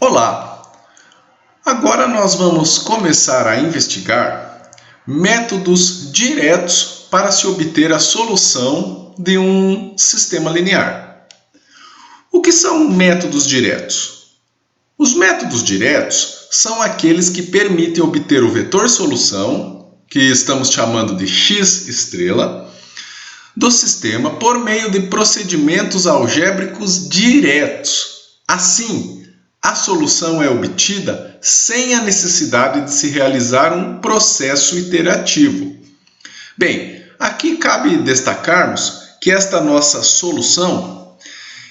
Olá! Agora nós vamos começar a investigar métodos diretos para se obter a solução de um sistema linear. O que são métodos diretos? Os métodos diretos são aqueles que permitem obter o vetor solução, que estamos chamando de x estrela, do sistema por meio de procedimentos algébricos diretos. Assim, a solução é obtida sem a necessidade de se realizar um processo iterativo. Bem, aqui cabe destacarmos que esta nossa solução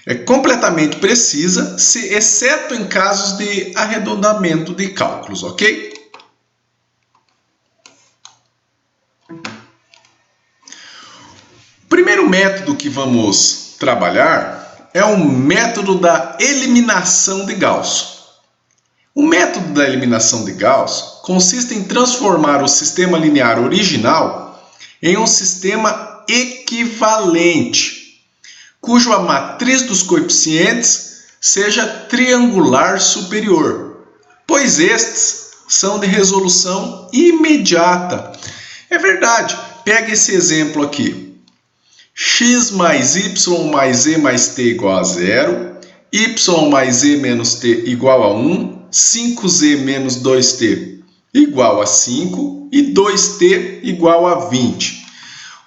é completamente precisa, exceto em casos de arredondamento de cálculos, ok? O primeiro método que vamos trabalhar é o método da eliminação de Gauss. O método da eliminação de Gauss consiste em transformar o sistema linear original em um sistema equivalente, cuja matriz dos coeficientes seja triangular superior, pois estes são de resolução imediata. É verdade, pega esse exemplo aqui. X mais y mais z mais t igual a 0, y mais z menos t igual a 1, 5z menos 2t igual a 5 e 2t igual a 20.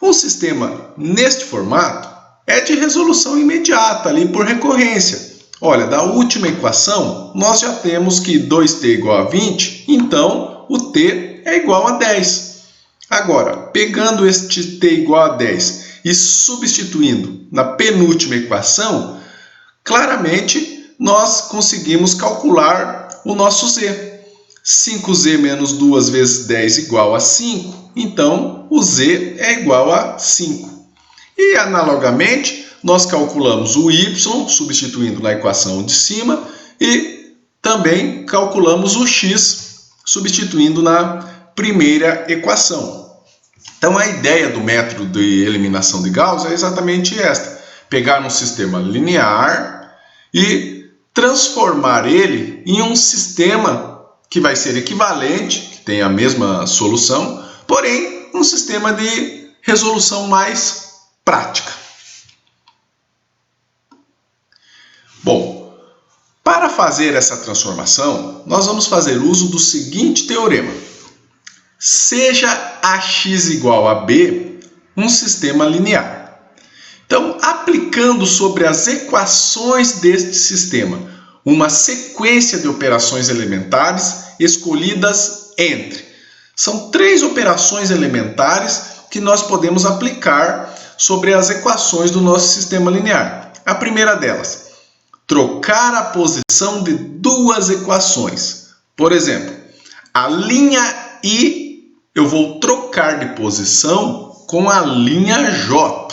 Um sistema neste formato é de resolução imediata, ali por recorrência. Olha, da última equação, nós já temos que 2t igual a 20, então o t é igual a 10. Agora, pegando este t igual a 10 e substituindo na penúltima equação, claramente nós conseguimos calcular o nosso z. 5z menos 2 vezes 10 igual a 5, então o z é igual a 5. E analogamente, nós calculamos o y, substituindo na equação de cima, e também calculamos o x, substituindo na primeira equação. Então, a ideia do método de eliminação de Gauss é exatamente esta: pegar um sistema linear e transformar ele em um sistema que vai ser equivalente, que tem a mesma solução, porém um sistema de resolução mais prática. Bom, para fazer essa transformação, nós vamos fazer uso do seguinte teorema: seja AX igual a B um sistema linear. Então, aplicando sobre as equações deste sistema uma sequência de operações elementares escolhidas entre. São 3 operações elementares que nós podemos aplicar sobre as equações do nosso sistema linear. A primeira delas, trocar a posição de 2 equações. Por exemplo, a linha I eu vou trocar de posição com a linha J.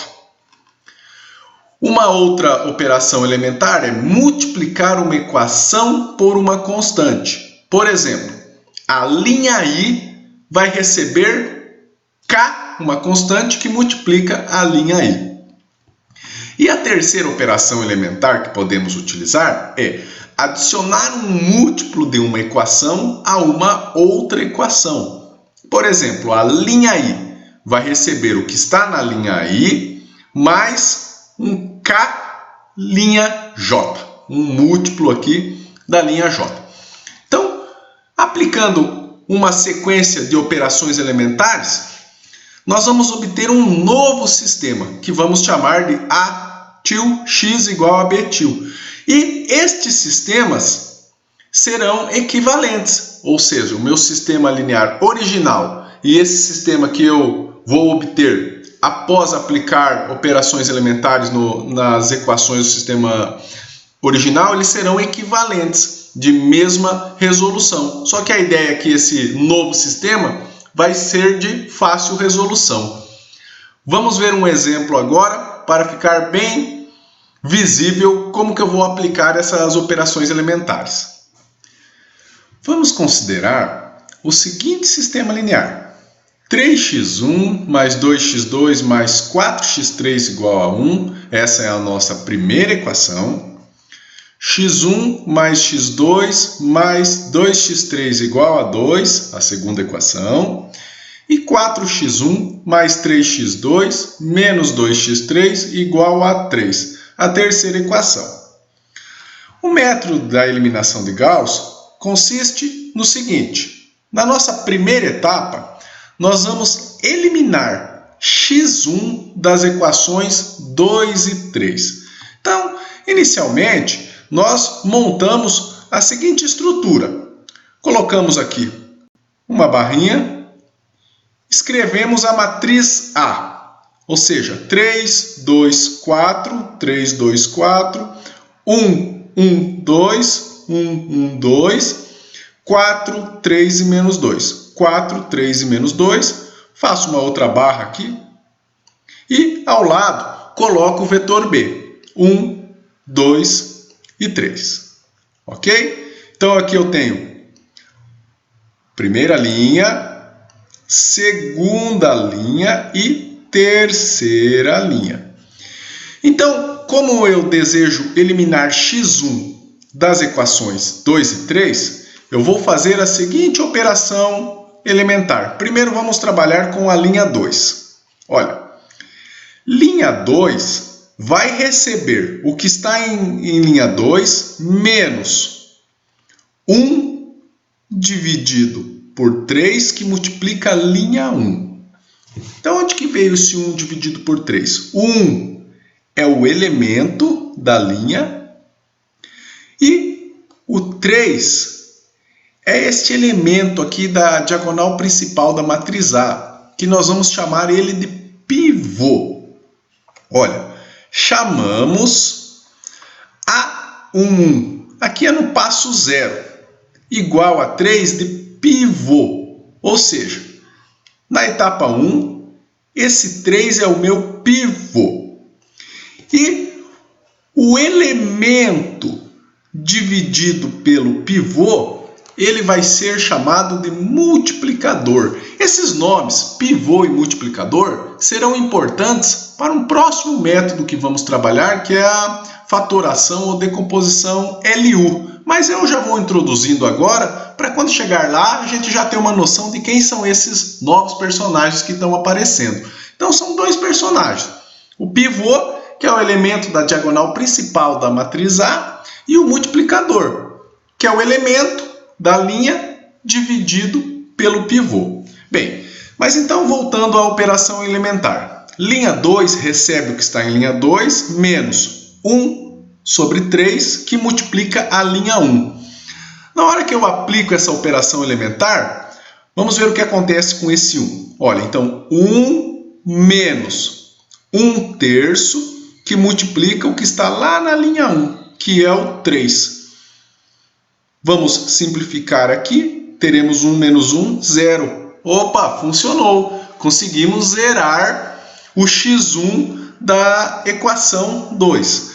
Uma outra operação elementar é multiplicar uma equação por uma constante. Por exemplo, a linha I vai receber K, uma constante que multiplica a linha I. E a terceira operação elementar que podemos utilizar é adicionar um múltiplo de uma equação a uma outra equação. Por exemplo, a linha I vai receber o que está na linha I mais um K linha J, um múltiplo aqui da linha J. Então, aplicando uma sequência de operações elementares, nós vamos obter um novo sistema que vamos chamar de A til x igual a B til. E estes sistemas serão equivalentes, ou seja, o meu sistema linear original e esse sistema que eu vou obter após aplicar operações elementares nas equações do sistema original, eles serão equivalentes, de mesma resolução. Só que a ideia é que esse novo sistema vai ser de fácil resolução. Vamos ver um exemplo agora para ficar bem visível como que eu vou aplicar essas operações elementares. Vamos considerar o seguinte sistema linear: 3x1 mais 2x2 mais 4x3 igual a 1. Essa é a nossa primeira equação. x1 mais x2 mais 2x3 igual a 2, a segunda equação, e 4x1 mais 3x2 menos 2x3 igual a 3, a terceira equação. O método da eliminação de Gauss consiste no seguinte: na nossa primeira etapa, nós vamos eliminar x1 das equações 2 e 3. Então, inicialmente, nós montamos a seguinte estrutura. Colocamos aqui uma barrinha, escrevemos a matriz A, ou seja, 3, 2, 4, 3, 2, 4, 1, 1, 2, 1, 1, 2, 4, 3 e menos 2. 4, 3 e menos 2. Faço uma outra barra aqui. E ao lado coloco o vetor B. 1, 2 e 3. Ok? Então aqui eu tenho primeira linha, segunda linha e terceira linha. Então, como eu desejo eliminar x1 das equações 2 e 3, eu vou fazer a seguinte operação elementar. Primeiro vamos trabalhar com a linha 2. Olha, linha 2 vai receber o que está em linha 2 menos 1 dividido por 3, que multiplica a linha 1. Então, onde que veio esse 1 dividido por 3? O 1 é o elemento da linha e o 3 é este elemento aqui da diagonal principal da matriz A, que nós vamos chamar ele de pivô. Olha, chamamos A1, aqui é no passo 0, igual a 3 de pivô. Ou seja, na etapa 1, esse 3 é o meu pivô. E o elemento dividido pelo pivô, ele vai ser chamado de multiplicador. Esses nomes, pivô e multiplicador, serão importantes para um próximo método que vamos trabalhar, que é a fatoração ou decomposição LU. Mas eu já vou introduzindo agora, para quando chegar lá, a gente já ter uma noção de quem são esses novos personagens que estão aparecendo. Então, são dois personagens. O pivô, que é o elemento da diagonal principal da matriz A, e o multiplicador, que é o elemento da linha dividido pelo pivô. Bem, mas então voltando à operação elementar. Linha 2 recebe o que está em linha 2 menos 1 sobre 3, que multiplica a linha 1. Na hora que eu aplico essa operação elementar, vamos ver o que acontece com esse 1. Olha, então 1 menos 1 terço, que multiplica o que está lá na linha 1, que é o 3. Vamos simplificar aqui, teremos 1 menos 1, 0. Opa, funcionou! Conseguimos zerar o x1 da equação 2.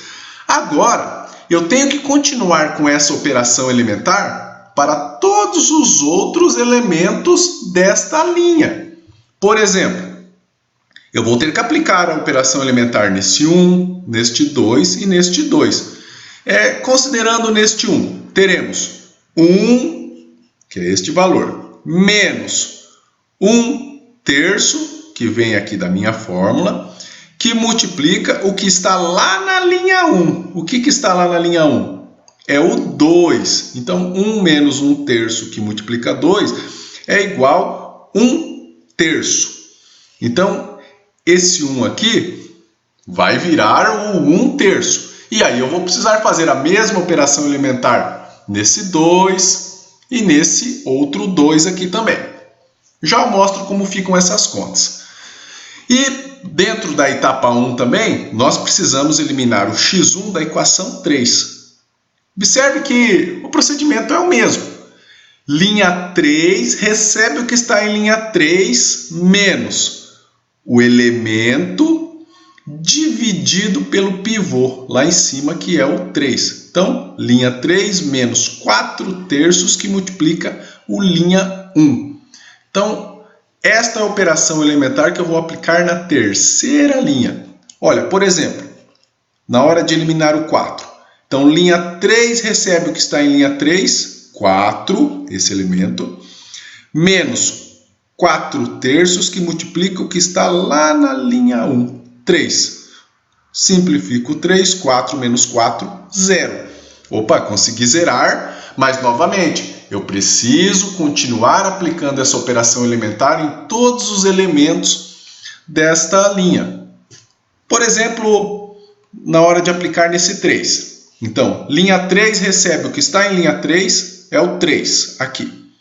Agora, eu tenho que continuar com essa operação elementar para todos os outros elementos desta linha. Por exemplo, eu vou ter que aplicar a operação elementar neste 1, neste 2 e neste 2. Considerando neste 1, teremos 1, que é este valor, menos 1 terço, que vem aqui da minha fórmula, que multiplica o que está lá na linha 1. O que está lá na linha 1? É o 2. Então, 1 menos 1 terço, que multiplica 2, é igual a 1 terço. Então, esse 1 aqui vai virar o 1 terço. E aí eu vou precisar fazer a mesma operação elementar nesse 2 e nesse outro 2 aqui também. Já mostro como ficam essas contas. E dentro da etapa 1 também, nós precisamos eliminar o x1 da equação 3. Observe que o procedimento é o mesmo. Linha 3 recebe o que está em linha 3 menos o elemento dividido pelo pivô, lá em cima, que é o 3. Então, linha 3 menos 4 terços, que multiplica o linha 1. Então, esta é a operação elementar que eu vou aplicar na terceira linha. Olha, por exemplo, na hora de eliminar o 4, Então, linha 3 recebe o que está em linha 3, 4, esse elemento, menos 4 terços, que multiplica o que está lá na linha 1, 3. Simplifico 3, 4 menos 4, 0. Opa, consegui zerar, mas novamente, eu preciso continuar aplicando essa operação elementar em todos os elementos desta linha. Por exemplo, na hora de aplicar nesse 3. Então, linha 3 recebe o que está em linha 3, é o 3, aqui.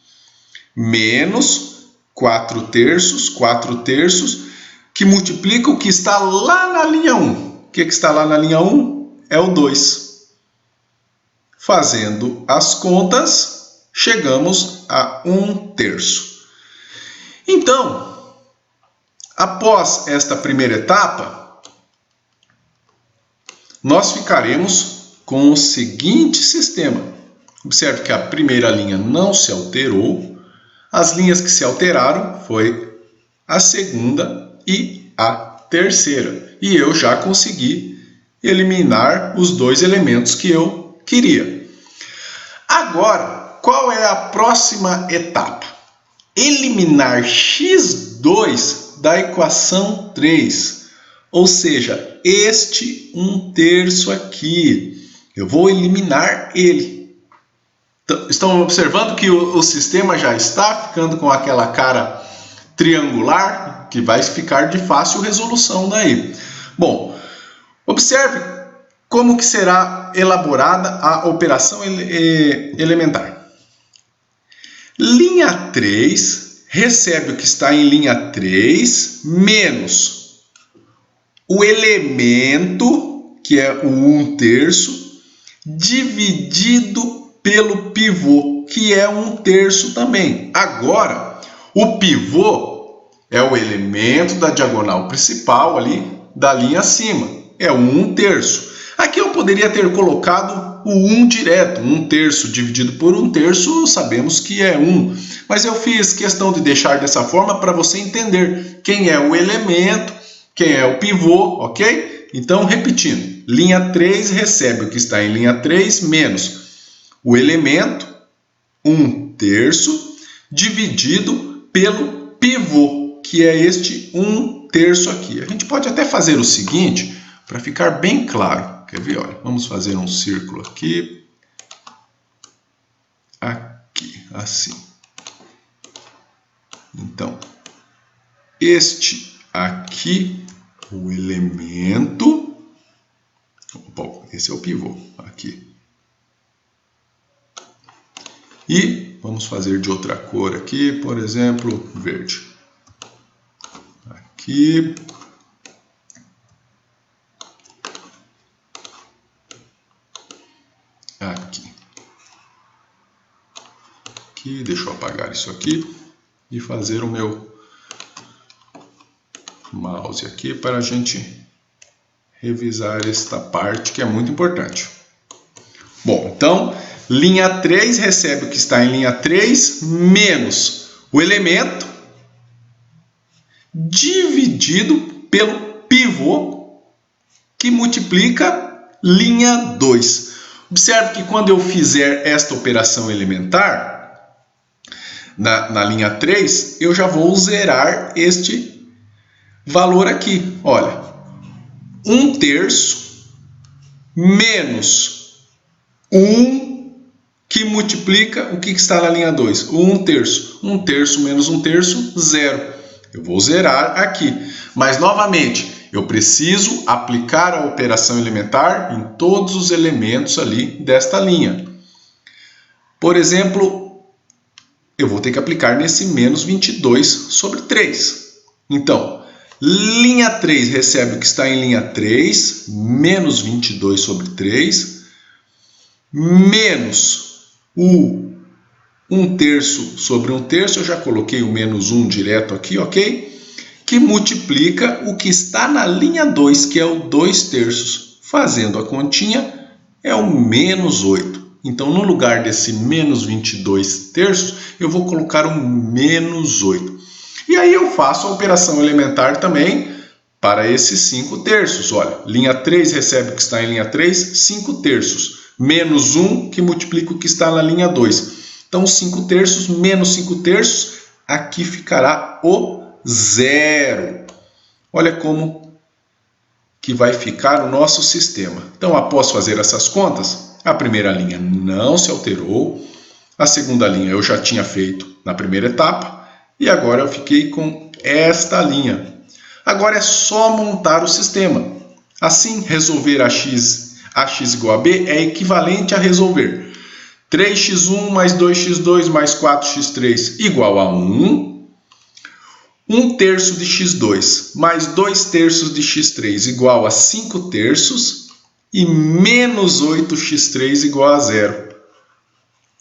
Menos 4 terços, que multiplica o que está lá na linha 1. O que está lá na linha 1? É o 2. Fazendo as contas, chegamos a 1 terço. Então, após esta primeira etapa, nós ficaremos com o seguinte sistema. Observe que a primeira linha não se alterou. As linhas que se alteraram foi a segunda e a terceira. E eu já consegui eliminar os dois elementos que eu queria. Agora, qual é a próxima etapa? Eliminar x2 da equação 3. Ou seja, este 1 terço aqui. Eu vou eliminar ele. Estão observando que o sistema já está ficando com aquela cara triangular, que vai ficar de fácil resolução daí. Bom, observe como que será elaborada a operação elementar. Linha 3 recebe o que está em linha 3 menos o elemento, que é o 1 terço, dividido pelo pivô, que é 1 terço também. Agora, o pivô é o elemento da diagonal principal ali da linha acima. É o 1 terço. Aqui eu poderia ter colocado o 1 direto. 1 terço dividido por 1 terço, sabemos que é 1. Mas eu fiz questão de deixar dessa forma para você entender quem é o elemento, quem é o pivô, ok? Então, repetindo, linha 3 recebe o que está em linha 3 menos o elemento, 1 terço, dividido pelo pivô, que é este 1 terço aqui. A gente pode até fazer o seguinte, para ficar bem claro. Quer ver? Olha, vamos fazer um círculo aqui. Aqui, assim. Então, este aqui, o elemento. Bom, esse é o pivô, aqui. E vamos fazer de outra cor aqui, por exemplo, verde. Aqui. Aqui. Aqui, deixa eu apagar isso aqui e fazer o meu mouse aqui para a gente revisar esta parte que é muito importante. Bom, então, linha 3 recebe o que está em linha 3 menos o elemento dividido pelo pivô que multiplica linha 2. Observe que quando eu fizer esta operação elementar, na linha 3, eu já vou zerar este valor aqui. Olha, 1 terço menos 1 que multiplica o que está na linha 2? O 1 terço. 1 terço menos 1 terço, 0. Eu vou zerar aqui. Mas, novamente, eu preciso aplicar a operação elementar em todos os elementos ali desta linha. Por exemplo, eu vou ter que aplicar nesse menos 22 sobre 3. Então, linha 3 recebe o que está em linha 3, menos 22 sobre 3, menos o 1 terço sobre 1 terço, eu já coloquei o menos 1 direto aqui, ok? Que multiplica o que está na linha 2, que é o 2 terços. Fazendo a continha, é o menos 8. Então, no lugar desse menos 22 terços, eu vou colocar um menos 8. E aí eu faço a operação elementar também para esses 5 terços. Olha, linha 3 recebe o que está em linha 3, 5 terços. menos 1, que multiplica o que está na linha 2. Então, 5 terços menos 5 terços, aqui ficará o 0. Olha como que vai ficar o nosso sistema. Então, após fazer essas contas, a primeira linha não se alterou, a segunda linha eu já tinha feito na primeira etapa, e agora eu fiquei com esta linha. Agora é só montar o sistema. Assim, resolver ax igual a b é equivalente a resolver 3x1 mais 2x2 mais 4x3 igual a 1. 1 terço de x2 mais 2 terços de x3 igual a 5 terços e menos 8x3 igual a 0.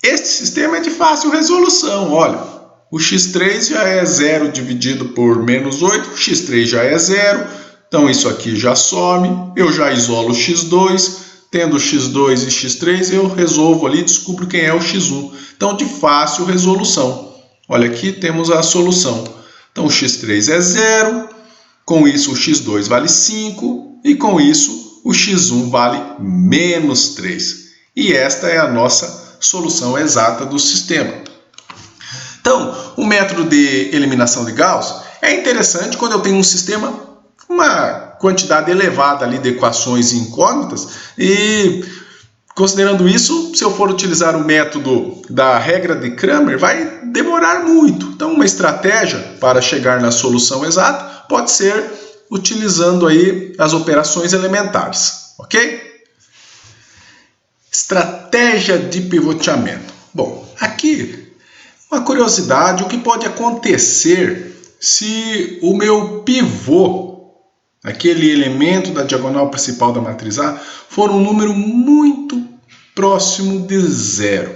Este sistema é de fácil resolução. Olha, o x3 já é 0 dividido por menos 8, o x3 já é 0, então isso aqui já some, eu já isolo o x2, tendo x2 e x3 eu resolvo ali, descubro quem é o x1. Então de fácil resolução. Olha aqui temos a solução. Então o x3 é 0, com isso o x2 vale 5 e com isso o x1 vale menos 3. E esta é a nossa solução exata do sistema. Então, o método de eliminação de Gauss é interessante quando eu tenho um sistema, uma quantidade elevada ali de equações e incógnitas, e considerando isso, se eu for utilizar o método da regra de Cramer, vai demorar muito. Então, uma estratégia para chegar na solução exata pode ser utilizando aí as operações elementares, ok? Estratégia de pivoteamento. Bom, aqui uma curiosidade, o que pode acontecer se o meu pivô, aquele elemento da diagonal principal da matriz A, for um número muito próximo de 0.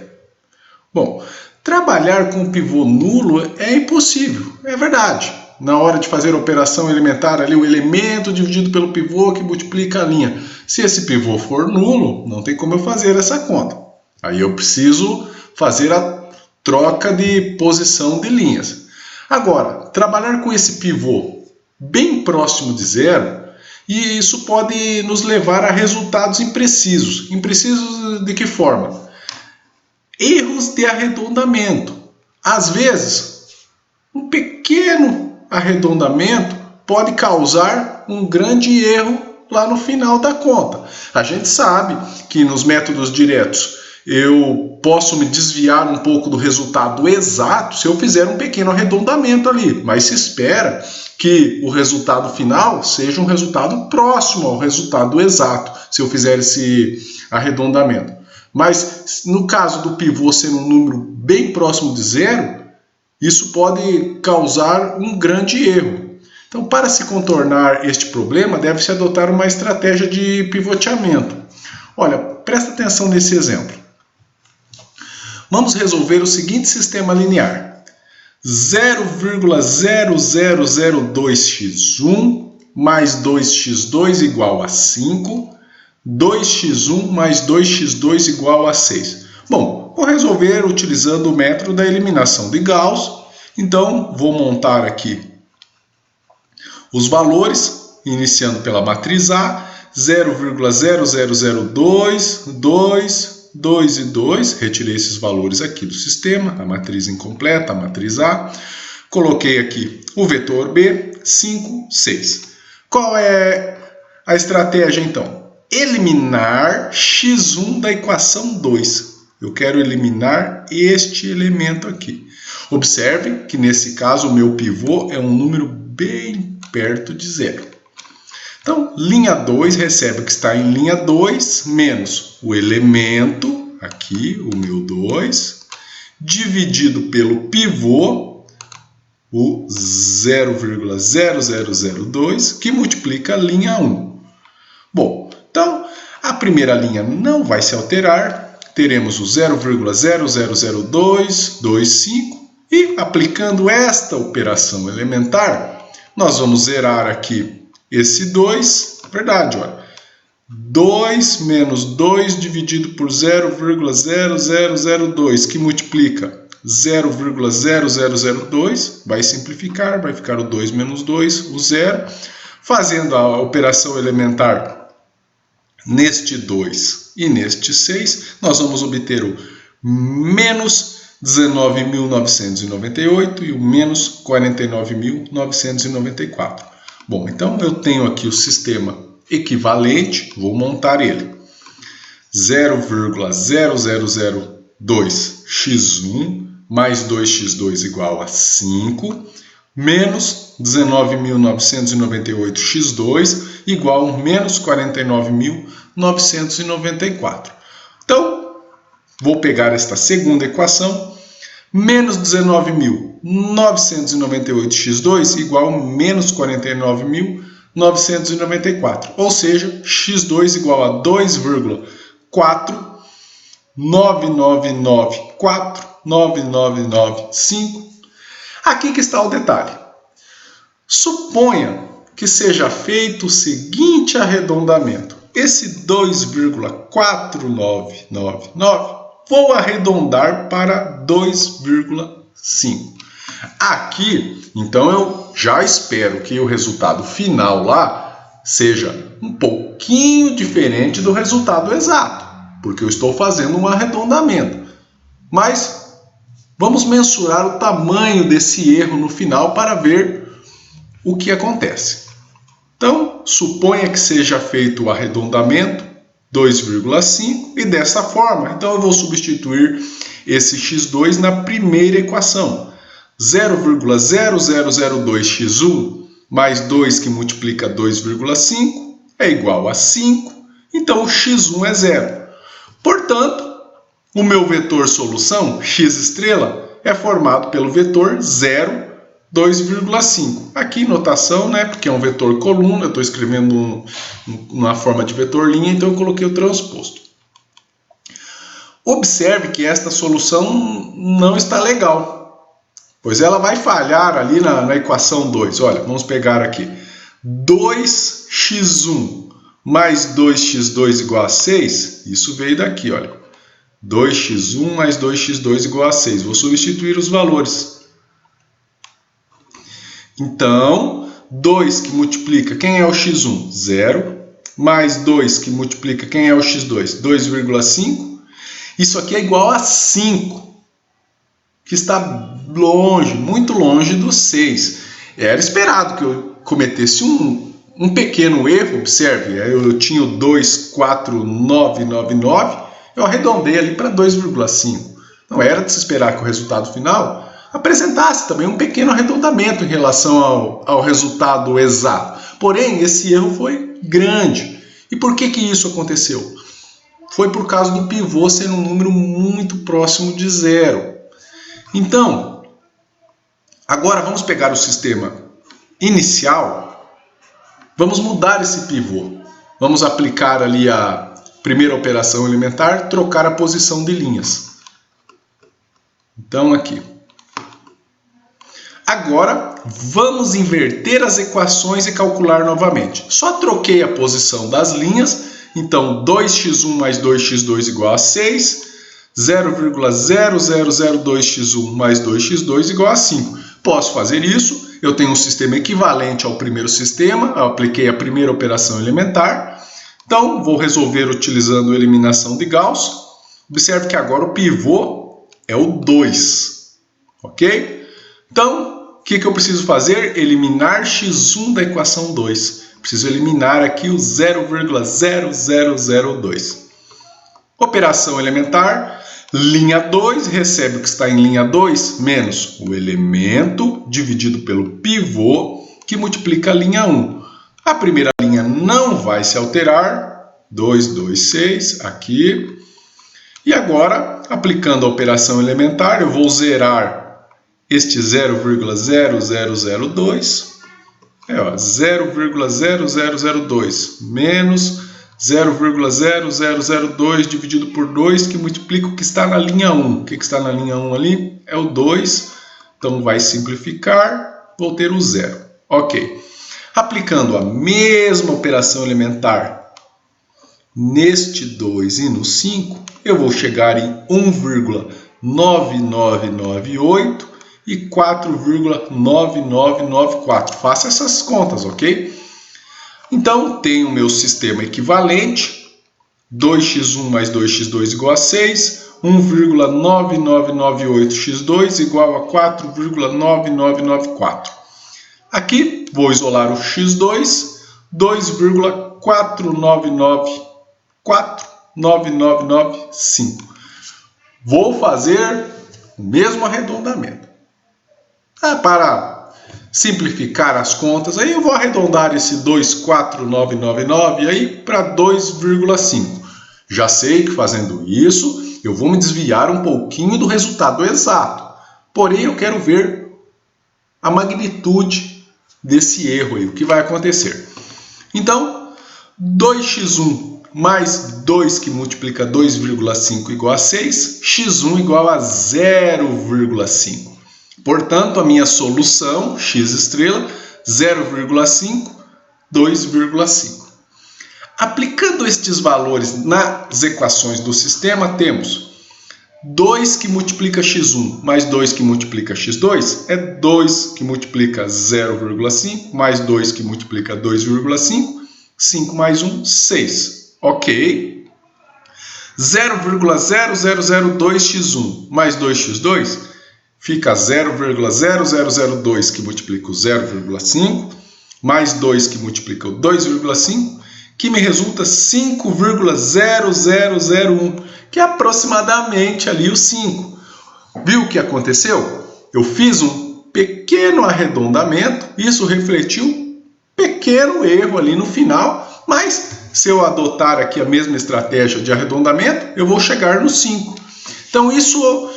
Bom, trabalhar com pivô nulo é impossível, é verdade. Na hora de fazer a operação elementar ali, o elemento dividido pelo pivô que multiplica a linha. Se esse pivô for nulo, não tem como eu fazer essa conta. Aí eu preciso fazer a troca de posição de linhas. Agora, trabalhar com esse pivô bem próximo de 0, e isso pode nos levar a resultados imprecisos. Imprecisos de que forma? Erros de arredondamento. Às vezes, um pequeno arredondamento pode causar um grande erro lá no final da conta. A gente sabe que nos métodos diretos eu posso me desviar um pouco do resultado exato se eu fizer um pequeno arredondamento ali, mas se espera que o resultado final seja um resultado próximo ao resultado exato, se eu fizer esse arredondamento. Mas no caso do pivô ser um número bem próximo de 0, isso pode causar um grande erro. Então, para se contornar este problema, deve-se adotar uma estratégia de pivoteamento. Olha, presta atenção nesse exemplo. Vamos resolver o seguinte sistema linear. 0,0002x1 mais 2x2 igual a 5, 2x1 mais 2x2 igual a 6. Bom, vou resolver utilizando o método da eliminação de Gauss. Então, vou montar aqui os valores, iniciando pela matriz A, 0,0002, 2, 2 e 2, retirei esses valores aqui do sistema, a matriz incompleta, a matriz A. Coloquei aqui o vetor B, 5, 6. Qual é a estratégia então? Eliminar x1 da equação 2. Eu quero eliminar este elemento aqui. Observe que nesse caso o meu pivô é um número bem perto de 0. Então, linha 2 recebe o que está em linha 2 menos o elemento, aqui o meu 2, dividido pelo pivô, o 0,0002, que multiplica a linha 1. Bom, então a primeira linha não vai se alterar, teremos o 0,000225 e aplicando esta operação elementar, nós vamos zerar aqui esse 2, verdade, olha, 2 menos 2 dividido por 0,0002, que multiplica 0,0002, vai simplificar, vai ficar o 2 menos 2, o 0. Fazendo a operação elementar neste 2 e neste 6, nós vamos obter o menos 19.998 e o menos 49.994. Bom, então eu tenho aqui o sistema equivalente, vou montar ele. 0,0002x1 mais 2x2 igual a 5, menos 19.998x2 igual a menos 49.994. Então, vou pegar esta segunda equação, menos 19.998x2 igual a menos 49.994, ou seja, x2 igual a 2,4999499995. Aqui que está o detalhe. Suponha que seja feito o seguinte arredondamento. Esse 2,4999 vou arredondar para 2,5. Aqui, então, eu já espero que o resultado final lá seja um pouquinho diferente do resultado exato, porque eu estou fazendo um arredondamento. Mas vamos mensurar o tamanho desse erro no final para ver o que acontece. Então, suponha que seja feito o arredondamento 2,5 e dessa forma, então eu vou substituir esse x2 na primeira equação. 0,0002x1 mais 2 que multiplica 2,5 é igual a 5, então o x1 é 0. Portanto, o meu vetor solução, x', é formado pelo vetor 0, 2,5. Aqui notação, né, porque é um vetor coluna, eu estou escrevendo uma forma de vetor linha, então eu coloquei o transposto. Observe que esta solução não está legal, pois ela vai falhar ali na equação 2. Olha, vamos pegar aqui. 2x1 mais 2x2 igual a 6, isso veio daqui, olha. 2x1 mais 2x2 igual a 6. Vou substituir os valores. Então, 2 que multiplica, quem é o x1? 0. Mais 2 que multiplica, quem é o x2? 2,5. Isso aqui é igual a 5, que está longe, muito longe do 6. Era esperado que eu cometesse um pequeno erro, observe, eu tinha o 2,4999, eu arredondei ali para 2,5. Então era de se esperar que o resultado final apresentasse também um pequeno arredondamento em relação ao resultado exato. Porém, esse erro foi grande. E por que isso aconteceu? Foi por causa do pivô ser um número muito próximo de 0. Então, agora vamos pegar o sistema inicial, vamos mudar esse pivô. Vamos aplicar ali a primeira operação elementar, trocar a posição de linhas. Então, aqui. Agora, vamos inverter as equações e calcular novamente. Só troquei a posição das linhas, então 2x1 mais 2x2 igual a 6, 0,0002x1 mais 2x2 igual a 5. Posso fazer isso, eu tenho um sistema equivalente ao primeiro sistema, eu apliquei a primeira operação elementar, então vou resolver utilizando a eliminação de Gauss. Observe que agora o pivô é o 2, ok? Então, o que eu preciso fazer? Eliminar x1 da equação 2. Preciso eliminar aqui o 0,0002. Operação elementar, linha 2 recebe o que está em linha 2 menos o elemento dividido pelo pivô que multiplica a linha 1. A primeira linha não vai se alterar, 2, 2, 6, aqui. E agora, aplicando a operação elementar, eu vou zerar este 0,0002, 0,0002 menos 0,0002 dividido por 2, que multiplica o que está na linha 1. O que está na linha 1 ali? É o 2, então vai simplificar, vou ter o 0. Ok. Aplicando a mesma operação elementar neste 2 e no 5, eu vou chegar em 1,9998 e 4,9994. Faça essas contas, ok? Então, tenho o meu sistema equivalente, 2x1 mais 2x2 igual a 6, 1,9998x2 igual a 4,9994. Aqui vou isolar o x2, 2,49949995. Vou fazer o mesmo arredondamento. Para simplificar as contas, aí eu vou arredondar esse 24999 aí para 2,5. Já sei que fazendo isso, eu vou me desviar um pouquinho do resultado exato. Porém, eu quero ver a magnitude desse erro aí, o que vai acontecer. Então, 2x1 mais 2 que multiplica 2,5 igual a 6, x1 igual a 0,5. Portanto, a minha solução, x estrela, 0,5, 2,5. Aplicando estes valores nas equações do sistema, temos 2 que multiplica x1 mais 2 que multiplica x2 é 2 que multiplica 0,5 mais 2 que multiplica 2,5, 5 mais 1, 6. Ok. 0,0002x1 mais 2x2 fica 0,0002 que multiplica o 0,5 mais 2 que multiplica o 2,5, que me resulta 5,0001, que é aproximadamente ali o 5. Viu o que aconteceu? Eu fiz um pequeno arredondamento, isso refletiu um pequeno erro ali no final, mas se eu adotar aqui a mesma estratégia de arredondamento, eu vou chegar no 5. Então isso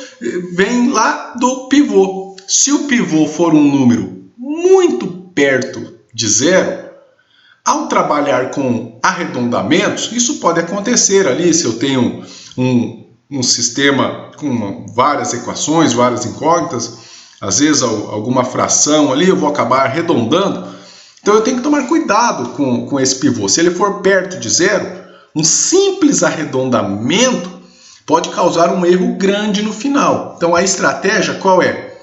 vem lá do pivô. Se o pivô for um número muito perto de zero, ao trabalhar com arredondamentos, isso pode acontecer ali, se eu tenho um sistema com várias equações, várias incógnitas, às vezes alguma fração ali, eu vou acabar arredondando. Então eu tenho que tomar cuidado com esse pivô. Se ele for perto de zero, um simples arredondamento pode causar um erro grande no final. Então a estratégia qual é?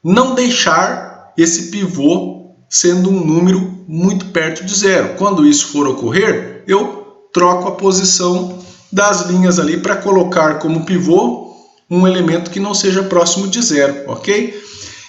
Não deixar esse pivô sendo um número muito perto de zero. Quando isso for ocorrer, eu troco a posição das linhas ali para colocar como pivô um elemento que não seja próximo de zero, ok?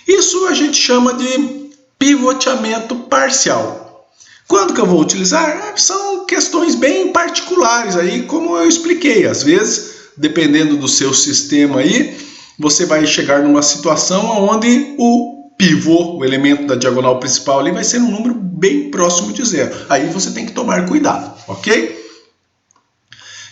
Isso a gente chama de pivoteamento parcial. Quando que eu vou utilizar? São questões bem particulares aí, como eu expliquei. Às vezes, dependendo do seu sistema aí, você vai chegar numa situação onde o pivô, o elemento da diagonal principal ali, vai ser um número bem próximo de zero. Aí você tem que tomar cuidado, ok?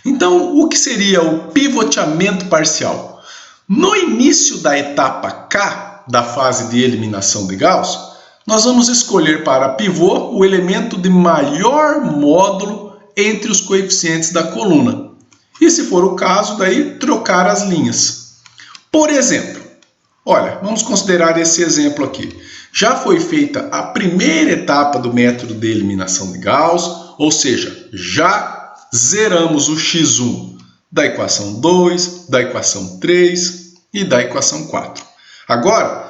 Então, o que seria o pivoteamento parcial? No início da etapa K, da fase de eliminação de Gauss, nós vamos escolher para pivô o elemento de maior módulo entre os coeficientes da coluna. E se for o caso, daí trocar as linhas. Por exemplo, olha, vamos considerar esse exemplo aqui. Já foi feita a primeira etapa do método de eliminação de Gauss, ou seja, já zeramos o x1 da equação 2, da equação 3 e da equação 4. Agora,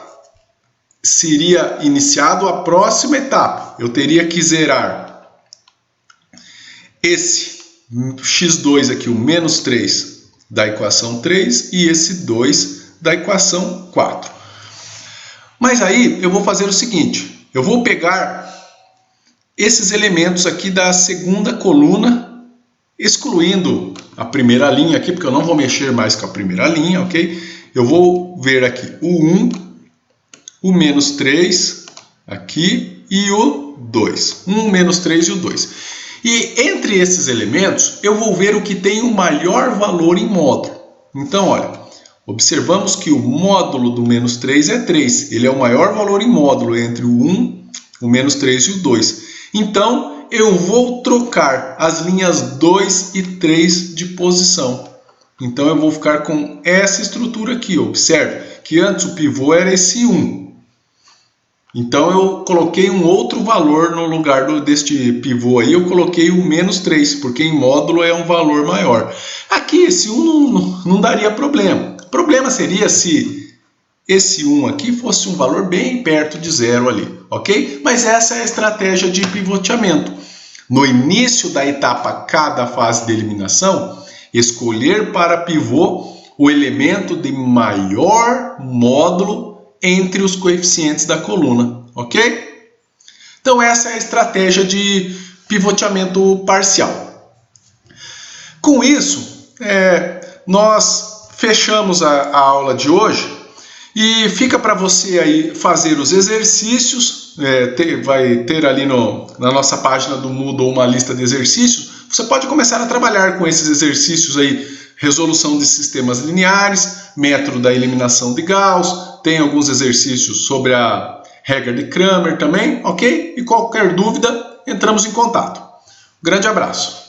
seria iniciado a próxima etapa. Eu teria que zerar esse x2 aqui, o menos 3 da equação 3 e esse 2 da equação 4. Mas aí eu vou fazer o seguinte, eu vou pegar esses elementos aqui da segunda coluna, excluindo a primeira linha aqui, porque eu não vou mexer mais com a primeira linha, ok? Eu vou ver aqui o 1, o menos 3 aqui e o 2. 1, menos 3 e o 2. E entre esses elementos, eu vou ver o que tem o maior valor em módulo. Então, olha, observamos que o módulo do menos 3 é 3. Ele é o maior valor em módulo entre o 1, o menos 3 e o 2. Então, eu vou trocar as linhas 2 e 3 de posição. Então, eu vou ficar com essa estrutura aqui. Observe que antes o pivô era esse 1. Então, eu coloquei um outro valor no lugar deste pivô aí. Eu coloquei o menos 3, porque em módulo é um valor maior. Aqui, esse 1 não daria problema. O problema seria se esse 1 aqui fosse um valor bem perto de zero ali, ok? Mas essa é a estratégia de pivoteamento. No início da etapa K da fase de eliminação, escolher para pivô o elemento de maior módulo entre os coeficientes da coluna, ok? Então essa é a estratégia de pivoteamento parcial. Com isso, nós fechamos a aula de hoje e fica para você aí fazer os exercícios, vai ter ali na nossa página do Moodle uma lista de exercícios. Você pode começar a trabalhar com esses exercícios aí, resolução de sistemas lineares, método da eliminação de Gauss, tem alguns exercícios sobre a regra de Cramer também, ok? E qualquer dúvida, entramos em contato. Grande abraço!